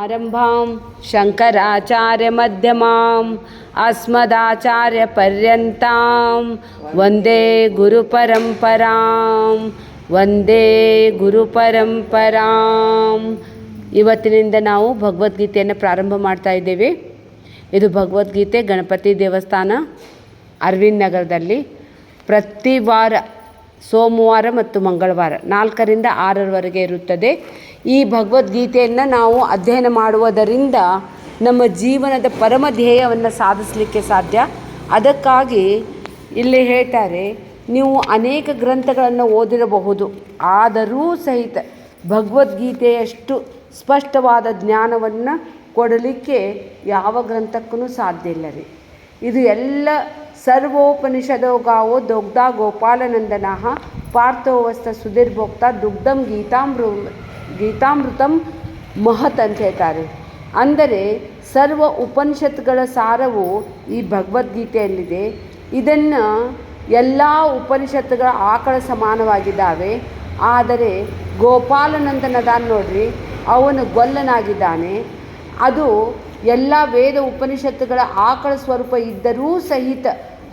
ಆರಂಭಾಂ ಶಂಕರಾಚಾರ್ಯಮಧ್ಯಮಾಂ ಅಸ್ಮದಾಚಾರ್ಯಪರ್ಯಂತಾಂ ವಂದೇ ಗುರುಪರಂಪರಾಂ ವಂದೇ ಗುರುಪರಂಪರಾಂ. ಇವತ್ತಿನಿಂದ ನಾವು ಭಗವದ್ಗೀತೆಯನ್ನು ಪ್ರಾರಂಭ ಮಾಡ್ತಾ ಇದ್ದೇವೆ. ಇದು ಭಗವದ್ಗೀತೆ ಗಣಪತಿ ದೇವಸ್ಥಾನ ಅರವಿಂದ್ ನಗರದಲ್ಲಿ ಪ್ರತಿ ವಾರ ಸೋಮವಾರ ಮತ್ತು ಮಂಗಳವಾರ 4ರಿಂದ 6ರವರೆಗೆ ಇರುತ್ತದೆ. ಈ ಭಗವದ್ಗೀತೆಯನ್ನು ನಾವು ಅಧ್ಯಯನ ಮಾಡುವುದರಿಂದ ನಮ್ಮ ಜೀವನದ ಪರಮ ಧ್ಯೇಯವನ್ನು ಸಾಧಿಸಲಿಕ್ಕೆ ಸಾಧ್ಯ. ಅದಕ್ಕಾಗಿ ಇಲ್ಲಿ ಹೇಳ್ತಾರೆ, ನೀವು ಅನೇಕ ಗ್ರಂಥಗಳನ್ನು ಓದಿರಬಹುದು, ಆದರೂ ಸಹಿತ ಭಗವದ್ಗೀತೆಯಷ್ಟು ಸ್ಪಷ್ಟವಾದ ಜ್ಞಾನವನ್ನು ಕೊಡಲಿಕ್ಕೆ ಯಾವ ಗ್ರಂಥಕ್ಕೂ ಸಾಧ್ಯ ಇಲ್ಲ ರೀ. ಇದು ಎಲ್ಲ ಸರ್ವೋಪನಿಷದೋ ಗಾವೋ ದೊಗ್ಧ ಗೋಪಾಲನಂದನಃ ಪಾರ್ಥೋವಸ್ಥ ಸುಧೀರ್ಭೋಕ್ತ ದುಗ್ಧಂ ಗೀತಾಮೃತಂ ಮಹತ್ ಅಂತ ಹೇಳ್ತಾರೆ. ಅಂದರೆ ಸರ್ವ ಉಪನಿಷತ್ತುಗಳ ಸಾರವು ಈ ಭಗವದ್ಗೀತೆಯಲ್ಲಿದೆ. ಇದನ್ನು ಎಲ್ಲ ಉಪನಿಷತ್ತುಗಳ ಆಕಳ ಸಮಾನವಾಗಿದ್ದಾವೆ. ಆದರೆ ಗೋಪಾಲನಂದನದಾನ್ ನೋಡ್ರಿ, ಅವನು ಗೊಲ್ಲನಾಗಿದ್ದಾನೆ. ಅದು ಎಲ್ಲ ವೇದ ಉಪನಿಷತ್ತುಗಳ ಆಕಳ ಸ್ವರೂಪ ಇದ್ದರೂ ಸಹಿತ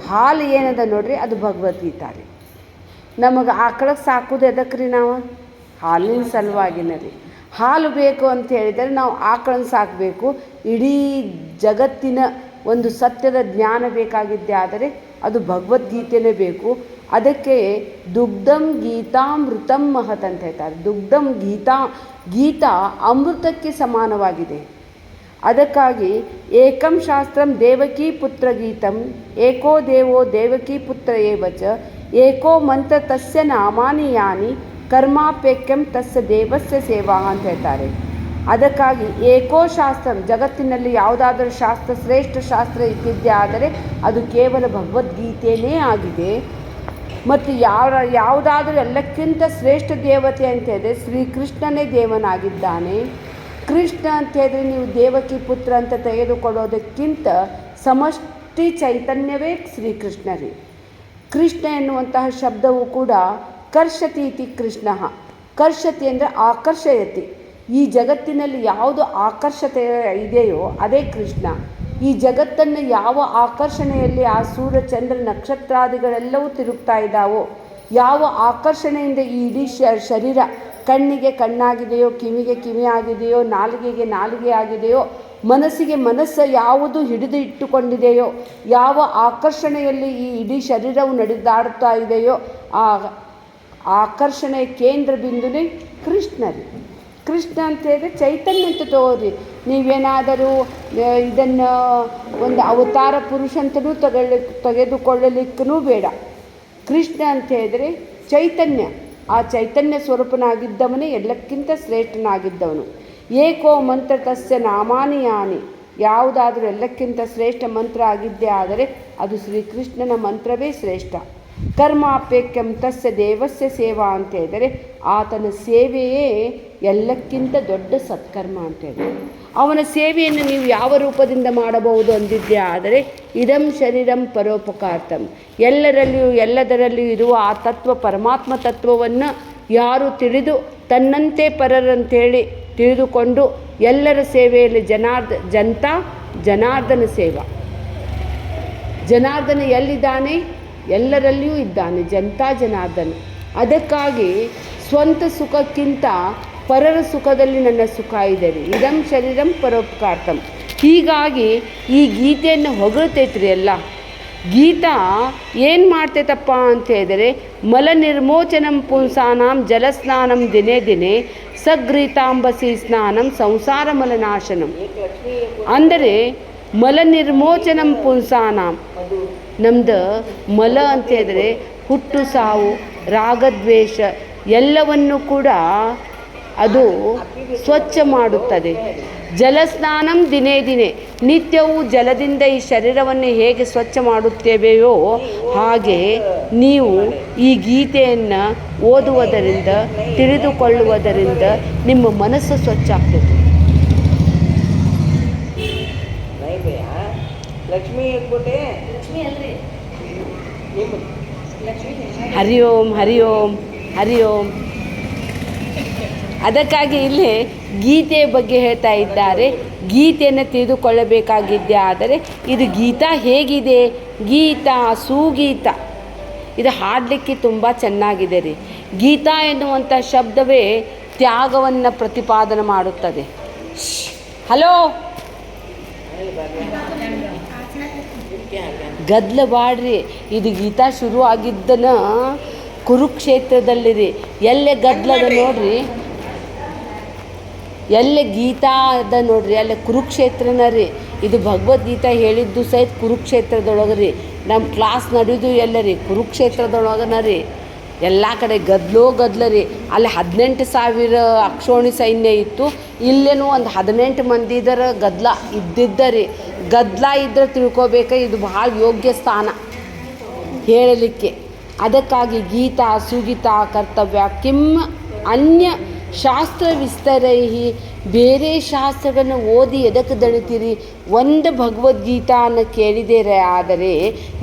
ಹಾಲು ಏನದ ನೋಡ್ರಿ, ಅದು ಭಗವದ್ಗೀತಾ ರೀ. ನಮಗೆ ಆಕಳಕ್ಕೆ ಸಾಕೋದು ಎದಕ್ಕೆ ನಾವು? ಹಾಲಿನ ಸಲುವಾಗಿನ ರೀ. ಹಾಲು ಬೇಕು ಅಂತ ಹೇಳಿದರೆ ನಾವು ಆಕಳನ್ನು ಸಾಕಬೇಕು. ಇಡೀ ಜಗತ್ತಿನ ಒಂದು ಸತ್ಯದ ಜ್ಞಾನ ಬೇಕಾಗಿದ್ದೆ ಆದರೆ ಅದು ಭಗವದ್ಗೀತೆಯೇ ಬೇಕು. ಅದಕ್ಕೆ ದುಗ್ಧಂ ಗೀತಾಮೃತಂ ಮಹತ್ ಅಂತ ಹೇಳ್ತಾರೆ. ದುಗ್ಧಂ ಗೀತಾ ಅಮೃತಕ್ಕೆ ಸಮಾನವಾಗಿದೆ. ಅದಕ್ಕಾಗಿ ಏಕಂ ಶಾಸ್ತ್ರಂ ದೇವಕೀ ಪುತ್ರ ಗೀತಂ ಏಕೋ ದೇವೋ ದೇವಕೀ ಪುತ್ರ ಏವಚ ಏಕೋ ಮಂತ್ರ ತಸ್ಯ ನಾಮಾನಿ ಯಾನಿ ಕರ್ಮಾಪೇಕ್ಯಂ ತಸ್ಯ ದೇವಸ್ಯ ಸೇವಾ ಅಂತ ಹೇಳ್ತಾರೆ. ಅದಕ್ಕಾಗಿ ಏಕೋ ಶಾಸ್ತ್ರಂ, ಜಗತ್ತಿನಲ್ಲಿ ಯಾವುದಾದರೂ ಶಾಸ್ತ್ರ ಶ್ರೇಷ್ಠ ಶಾಸ್ತ್ರ ಇದ್ದಿದ್ದೇ ಆದರೆ ಅದು ಕೇವಲ ಭಗವದ್ಗೀತೆಯೇ ಆಗಿದೆ. ಮತ್ತು ಯಾವುದಾದ್ರೂ ಎಲ್ಲಕ್ಕಿಂತ ಶ್ರೇಷ್ಠ ದೇವತೆ ಅಂತ ಹೇಳಿದ್ರೆ ಶ್ರೀಕೃಷ್ಣನೇ ದೇವನಾಗಿದ್ದಾನೆ. ಕೃಷ್ಣ ಅಂತ ಹೇಳಿದ್ರೆ ನೀವು ದೇವಕಿ ಪುತ್ರ ಅಂತ ತೆಗೆದುಕೊಳ್ಳೋದಕ್ಕಿಂತ ಸಮಷ್ಟಿ ಚೈತನ್ಯವೇ ಶ್ರೀಕೃಷ್ಣ ರೀ. ಕೃಷ್ಣ ಎನ್ನುವಂತಹ ಶಬ್ದವು ಕೂಡ ಕರ್ಷತಿ ಇತಿ ಕೃಷ್ಣ. ಕರ್ಷತಿ ಅಂದರೆ ಆಕರ್ಷಯತಿ. ಈ ಜಗತ್ತಿನಲ್ಲಿ ಯಾವುದು ಆಕರ್ಷತೆ ಇದೆಯೋ ಅದೇ ಕೃಷ್ಣ. ಈ ಜಗತ್ತನ್ನು ಯಾವ ಆಕರ್ಷಣೆಯಲ್ಲಿ ಆ ಸೂರ್ಯ ಚಂದ್ರ ನಕ್ಷತ್ರಾದಿಗಳೆಲ್ಲವೂ ತಿರುಗ್ತಾ ಇದ್ದಾವೋ, ಯಾವ ಆಕರ್ಷಣೆಯಿಂದ ಈ ಇಡೀ ಶರೀರ ಕಣ್ಣಿಗೆ ಕಣ್ಣಾಗಿದೆಯೋ, ಕಿವಿಗೆ ಕಿವಿ ಆಗಿದೆಯೋ, ನಾಲಿಗೆಗೆ ನಾಲಿಗೆ ಆಗಿದೆಯೋ, ಮನಸ್ಸಿಗೆ ಮನಸ್ಸು ಯಾವುದು ಹಿಡಿದು ಇಟ್ಟುಕೊಂಡಿದೆಯೋ, ಯಾವ ಆಕರ್ಷಣೆಯಲ್ಲಿ ಈ ಇಡೀ ಶರೀರವು ನಡೆದಾಡುತ್ತಾ ಇದೆಯೋ ಆ ಆಕರ್ಷಣೆಯ ಕೇಂದ್ರ ಬಿಂದುನೇ ಕೃಷ್ಣ ರೀ. ಕೃಷ್ಣ ಅಂತ ಹೇಳಿದ್ರೆ ಚೈತನ್ಯ ಅಂತ ತಗೋರಿ. ನೀವೇನಾದರೂ ಇದನ್ನು ಒಂದು ಅವತಾರ ಪುರುಷ ಅಂತಲೂ ತೆಗೆದುಕೊಳ್ಳಲಿಕ್ಕೂ ಬೇಡ. ಕೃಷ್ಣ ಅಂತ ಹೇಳಿದ್ರೆ ಚೈತನ್ಯ. ಆ ಚೈತನ್ಯ ಸ್ವರೂಪನಾಗಿದ್ದವನೇ ಎಲ್ಲಕ್ಕಿಂತ ಶ್ರೇಷ್ಠನಾಗಿದ್ದವನು. ಏಕೋ ಮಂತ್ರ ತಸ್ಯ ನಾಮಾನಿ ಯಾನಿ. ಯಾವುದಾದ್ರೂ ಎಲ್ಲಕ್ಕಿಂತ ಶ್ರೇಷ್ಠ ಮಂತ್ರ ಆಗಿದ್ದೇ ಆದರೆ ಅದು ಶ್ರೀಕೃಷ್ಣನ ಮಂತ್ರವೇ ಶ್ರೇಷ್ಠ. ಕರ್ಮಾಪೇಕ್ಯಂ ತಸ್ಯ ದೇವಸ್ಯ ಸೇವಾ ಅಂತ ಹೇಳಿದರೆ ಆತನ ಸೇವೆಯೇ ಎಲ್ಲಕ್ಕಿಂತ ದೊಡ್ಡ ಸತ್ಕರ್ಮ ಅಂತ ಹೇಳಿದರೆ ಅವನ ಸೇವೆಯನ್ನು ನೀವು ಯಾವ ರೂಪದಿಂದ ಮಾಡಬಹುದು ಅಂದಿದ್ದೇ ಆದರೆ ಇದಂ ಶರೀರಂ ಪರೋಪಕಾರ್ತಂ. ಎಲ್ಲದರಲ್ಲಿಯೂ ಇರುವ ಆ ತತ್ವ, ಪರಮಾತ್ಮ ತತ್ವವನ್ನು ಯಾರು ತಿಳಿದು ತನ್ನಂತೆ ಪರರಂತೇಳಿ ತಿಳಿದುಕೊಂಡು ಎಲ್ಲರ ಸೇವೆಯಲ್ಲಿ ಜನಾರ್ದನ ಸೇವಾ. ಜನಾರ್ದನ ಎಲ್ಲಿದ್ದಾನೆ? ಎಲ್ಲರಲ್ಲಿಯೂ ಇದ್ದಾನೆ. ಜನಾರ್ದನ. ಅದಕ್ಕಾಗಿ ಸ್ವಂತ ಸುಖಕ್ಕಿಂತ ಪರರ ಸುಖದಲ್ಲಿ ನನ್ನ ಸುಖ ಇದೆ ರೀ. ಇದಂ ಶರೀರಂ ಪರೋಪಕಾರ್ತಂ. ಹೀಗಾಗಿ ಈ ಗೀತೆಯನ್ನು ಹೊಗಳ್ತೈತ್ರಿ ಎಲ್ಲ. ಗೀತಾ ಏನು ಮಾಡ್ತೈತಪ್ಪ ಅಂತ ಹೇಳಿದರೆ ಮಲ ನಿರ್ಮೋಚನಂ ಪುಂಸಾನಾಂ ಜಲಸ್ನಾನಂ ದಿನೇ ದಿನೇ ಸಗ್ರೀತಾಂಬಸಿ ಸ್ನಾನಂ ಸಂಸಾರ ಮಲನಾಶನಂ. ಅಂದರೆ ಮಲ ನಿರ್ಮೋಚನಂ ಪುಂಸಾನಾಂ, ನಮ್ದು ಮಲ ಅಂತ ಹೇಳಿದರೆ ಹುಟ್ಟು ಸಾವು ರಾಗದ್ವೇಷ ಎಲ್ಲವನ್ನು ಕೂಡ ಅದು ಸ್ವಚ್ಛ ಮಾಡುತ್ತದೆ. ಜಲಸ್ನಾನಂ ದಿನೇ ದಿನೇ, ನಿತ್ಯವೂ ಜಲದಿಂದ ಈ ಶರೀರವನ್ನು ಹೇಗೆ ಸ್ವಚ್ಛ ಮಾಡುತ್ತೇವೆಯೋ ಹಾಗೆ ನೀವು ಈ ಗೀತೆಯನ್ನು ಓದುವುದರಿಂದ ತಿಳಿದುಕೊಳ್ಳುವುದರಿಂದ ನಿಮ್ಮ ಮನಸ್ಸು ಸ್ವಚ್ಛ ಆಗ್ತದೆ. ಹರಿ ಓಂ ಹರಿ ಓಂ ಹರಿ ಓಂ. ಅದಕ್ಕಾಗಿ ಇಲ್ಲಿ ಗೀತೆಯ ಬಗ್ಗೆ ಹೇಳ್ತಾ ಇದ್ದಾರೆ. ಗೀತೆಯನ್ನು ತಿಳಿದುಕೊಳ್ಳಬೇಕಾಗಿದ್ದೇ ಆದರೆ ಇದು ಗೀತಾ ಹೇಗಿದೆ? ಗೀತಾ ಸುಗೀತ ಇದು ಹಾಡಲಿಕ್ಕೆ ತುಂಬ ಚೆನ್ನಾಗಿದೆ ರೀ. ಗೀತಾ ಎನ್ನುವಂಥ ಶಬ್ದವೇ ತ್ಯಾಗವನ್ನು ಪ್ರತಿಪಾದನೆ ಮಾಡುತ್ತದೆ. ಹಲೋ, ಗದ್ದಲ ಬಾಡ್ರಿ. ಇದು ಗೀತಾ ಶುರು ಆಗಿದ್ದನ ಕುರುಕ್ಷೇತ್ರದಲ್ಲಿ ರೀ. ಎಲ್ಲೇ ಗದ್ದಲದ ನೋಡ್ರಿ, ಎಲ್ಲೇ ಗೀತಾ ಅದ ನೋಡ್ರಿ, ಅಲ್ಲೇ ಕುರುಕ್ಷೇತ್ರನ ರೀ. ಇದು ಭಗವದ್ಗೀತಾ ಹೇಳಿದ್ದು ಸಹಿತ ಕುರುಕ್ಷೇತ್ರದೊಳಗೆ ರೀ. ನಮ್ಮ ಕ್ಲಾಸ್ ನಡೆಯೋದು ಎಲ್ಲ ರೀ ಕುರುಕ್ಷೇತ್ರದೊಳಗನ ರೀ. ಎಲ್ಲ ಕಡೆ ಗದ್ದಲ ರೀ. ಅಲ್ಲಿ 18,000 ಅಕ್ಷೋಣಿ ಸೈನ್ಯ ಇತ್ತು. ಇಲ್ಲೇನೂ ಒಂದು 18 ಮಂದಿದರ ಗದ್ದಲ ಇದ್ದಿದ್ದ ರೀ. ಗದ್ದಲ ಇದ್ದರೆ ತಿಳ್ಕೊಬೇಕ ಇದು ಭಾಳ ಯೋಗ್ಯ ಸ್ಥಾನ ಹೇಳಲಿಕ್ಕೆ. ಅದಕ್ಕಾಗಿ ಗೀತಾ ಸುಗೀತಾ ಕರ್ತವ್ಯ ಕಿಂ ಅನ್ಯ ಶಾಸ್ತ್ರ ವಿಸ್ತರೈ. ಬೇರೆ ಶಾಸ್ತ್ರಗಳನ್ನು ಓದಿ ಎದಕ್ಕೆ ದಣಿತೀರಿ? ಒಂದು ಭಗವದ್ಗೀತಾನ ಕೇಳಿದರೆ ಆದರೆ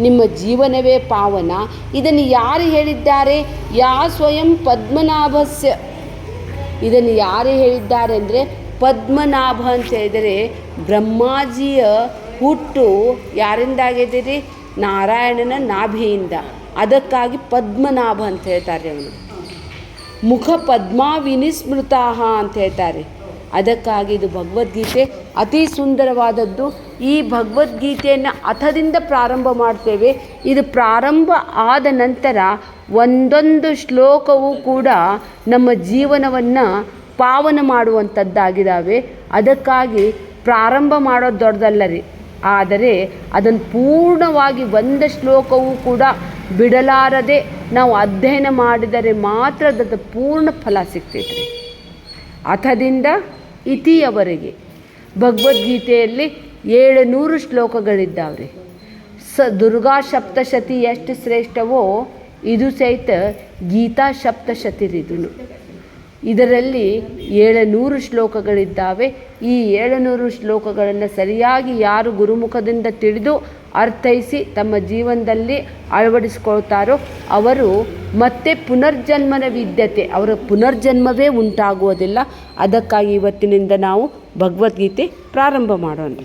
ನಿಮ್ಮ ಜೀವನವೇ ಪಾವನ. ಇದನ್ನು ಯಾರು ಹೇಳಿದ್ದಾರೆ? ಯಾ ಸ್ವಯಂ ಪದ್ಮನಾಭಸ್ಯ. ಇದನ್ನು ಯಾರು ಹೇಳಿದ್ದಾರೆ ಅಂದರೆ ಪದ್ಮನಾಭ ಅಂತ ಹೇಳಿದರೆ ಬ್ರಹ್ಮಾಜಿಯ ಹುಟ್ಟು ಯಾರಿಂದಾಗಿದೆ ರೀ? ನಾರಾಯಣನ ನಾಭಿಯಿಂದ. ಅದಕ್ಕಾಗಿ ಪದ್ಮನಾಭ ಅಂತ ಹೇಳ್ತಾರೆ. ಅವನು ಮುಖ ಪದ್ಮಾ ವಿನಿಸ್ಮೃತ ಅಂತ ಹೇಳ್ತಾರೆ. ಅದಕ್ಕಾಗಿ ಇದು ಭಗವದ್ಗೀತೆ ಅತಿ ಸುಂದರವಾದದ್ದು. ಈ ಭಗವದ್ಗೀತೆಯನ್ನು ಅಥದಿಂದ ಪ್ರಾರಂಭ ಮಾಡ್ತೇವೆ. ಇದು ಪ್ರಾರಂಭ ಆದ ನಂತರ ಒಂದೊಂದು ಶ್ಲೋಕವೂ ಕೂಡ ನಮ್ಮ ಜೀವನವನ್ನು ಪಾವನ ಮಾಡುವಂಥದ್ದಾಗಿದ್ದಾವೆ. ಅದಕ್ಕಾಗಿ ಪ್ರಾರಂಭ ಮಾಡೋದು ದೊಡ್ಡದಲ್ಲ ರೀ, ಆದರೆ ಅದನ್ನು ಪೂರ್ಣವಾಗಿ ಒಂದು ಶ್ಲೋಕವೂ ಕೂಡ ಬಿಡಲಾರದೆ ನಾವು ಅಧ್ಯಯನ ಮಾಡಿದರೆ ಮಾತ್ರ ಅದರ ಪೂರ್ಣ ಫಲ ಸಿಗ್ತೈತೆ ರೀ. ಅಥದಿಂದ ಇತಿಯವರೆಗೆ ಭಗವದ್ಗೀತೆಯಲ್ಲಿ 700 ಶ್ಲೋಕಗಳಿದ್ದಾವ್ರಿ. ದುರ್ಗಾ ಸಪ್ತಶತಿ ಎಷ್ಟು ಶ್ರೇಷ್ಠವೋ ಇದು ಸಹಿತ ಗೀತಾ ಸಪ್ತಶತಿ ಇದನ್ನು. ಇದರಲ್ಲಿ 700 ಶ್ಲೋಕಗಳಿದ್ದಾವೆ. ಈ 700 ಶ್ಲೋಕಗಳನ್ನು ಸರಿಯಾಗಿ ಯಾರು ಗುರುಮುಖದಿಂದ ತಿಳಿದು ಅರ್ಥೈಸಿ ತಮ್ಮ ಜೀವನದಲ್ಲಿ ಅಳವಡಿಸ್ಕೊಳ್ತಾರೋ ಅವರು ಮತ್ತೆ ಪುನರ್ಜನ್ಮನ ವಿದ್ಯತೆ, ಅವರ ಪುನರ್ಜನ್ಮವೇ ಉಂಟಾಗುವುದಿಲ್ಲ. ಅದಕ್ಕಾಗಿ ಇವತ್ತಿನಿಂದ ನಾವು ಭಗವದ್ಗೀತೆ ಪ್ರಾರಂಭ ಮಾಡೋಣ.